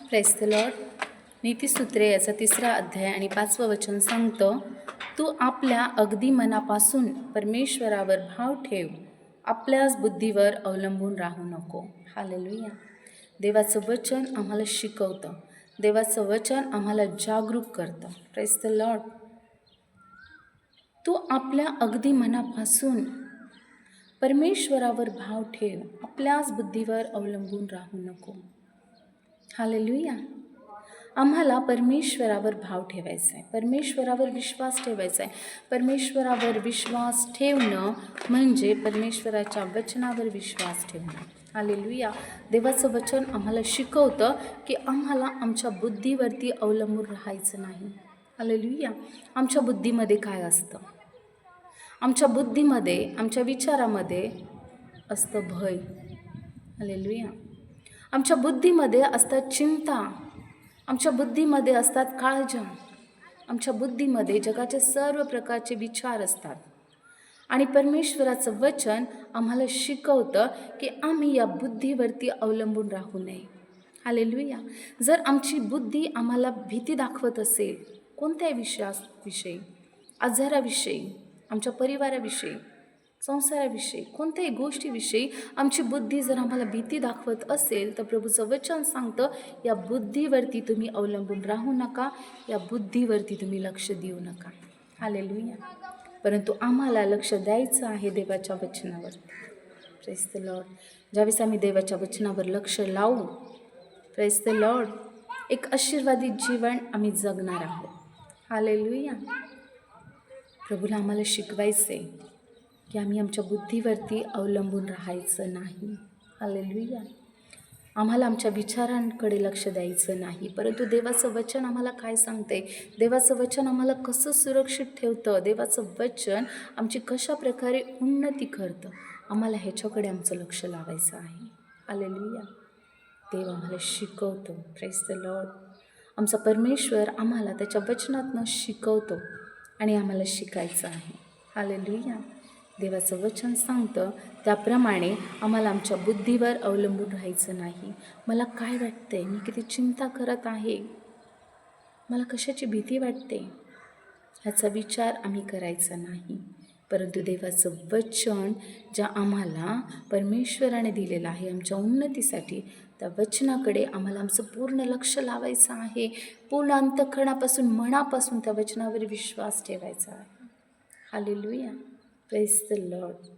Praise the Lord. नीतिसूत्रे याचा 3रा अध्याय आणि 5वं वचन सांगतं, तू आपल्या अगदी मनापासून परमेश्वरावर भाव ठेव, आपल्याच बुद्धीवर अवलंबून राहू नको. हालेलुया. देवाचं वचन आम्हाला शिकवतं, देवाचं वचन आम्हाला जागरूक करतं. Praise the Lord. तू आपल्या अगदी मनापासून परमेश्वरावर भाव ठेव, आपल्याच बुद्धीवर अवलंबून राहू नको. हालेलुया. आम्हाला परमेश्वरावर भाव ठेवायचा आहे, परमेश्वरावर विश्वास ठेवायचा आहे. परमेश्वरावर विश्वास ठेवणं म्हणजे परमेश्वराच्या वचनावर विश्वास ठेवणं. हालेलुया. देवाचं वचन आम्हाला शिकवतं की आम्हाला आमच्या बुद्धीवरती अवलंबून राहायचं नाही. हालेलुया. आमच्या बुद्धीमध्ये काय असतं? आमच्या बुद्धीमध्ये, आमच्या विचारामध्ये असतं भय. हालेलुया. आमच्या बुद्धीमध्ये असतात चिंता, आमच्या बुद्धीमध्ये असतात काळजा, आमच्या बुद्धीमध्ये जगाचे सर्व प्रकारचे विचार असतात. आणि परमेश्वराचं वचन आम्हाला शिकवतं की आम्ही या बुद्धीवरती अवलंबून राहू नये. हालेलुया. जर आमची बुद्धी आम्हाला भीती दाखवत असेल, कोणत्याही विषयाविषयी, आजाराविषयी, आमच्या परिवाराविषयी, संसाराविषयी, कोणत्याही गोष्टीविषयी आमची बुद्धी जर आम्हाला भीती दाखवत असेल, तर प्रभूचं वचन सांगतं, या बुद्धीवरती तुम्ही अवलंबून राहू नका, या बुद्धीवरती तुम्ही लक्ष देऊ नका. हालेलुया. परंतु आम्हाला लक्ष द्यायचं आहे देवाच्या वचनावर. Praise the Lord. ज्यावेळेस आम्ही देवाच्या वचनावर लक्ष लावू, प्रेज द लॉर्ड, एक आशीर्वादित जीवन आम्ही जगणार आहोत. हालेलुया. प्रभूला आम्हाला शिकवायचं आहे की आम्ही आमच्या बुद्धीवरती अवलंबून राहायचं नाही. हालेलुया. आम्हाला आमच्या विचारांकडे लक्ष द्यायचं नाही, परंतु देवाचं वचन आम्हाला काय सांगते, देवाचं वचन आम्हाला कसं सुरक्षित ठेवतं, देवाचं वचन आमची कशा प्रकारे उन्नती करतं, आम्हाला ह्याच्याकडे आमचं लक्ष लावायचं आहे. हालेलुया. देव आम्हाला शिकवतो. Praise the Lord. आमचा परमेश्वर आम्हाला त्याच्या वचनातनं शिकवतो आणि आम्हाला शिकायचं आहे. हालेलुया. देवाचं वचन सांगतं त्याप्रमाणे आम्हाला आमच्या बुद्धीवर अवलंबून राहायचं नाही. मला काय वाटते, मी किती चिंता करत आहे, मला कशाची भीती वाटते, ह्याचा विचार आम्ही करायचा नाही. परंतु देवाचं वचन ज्या आम्हाला परमेश्वराने दिलेलं आहे आमच्या उन्नतीसाठी, त्या वचनाकडे आम्हाला आमचं पूर्ण लक्ष लावायचं आहे. पूर्ण अंतःकरणापासून, मनापासून त्या वचनावर विश्वास ठेवायचा आहे. हालेलुया. Praise the Lord.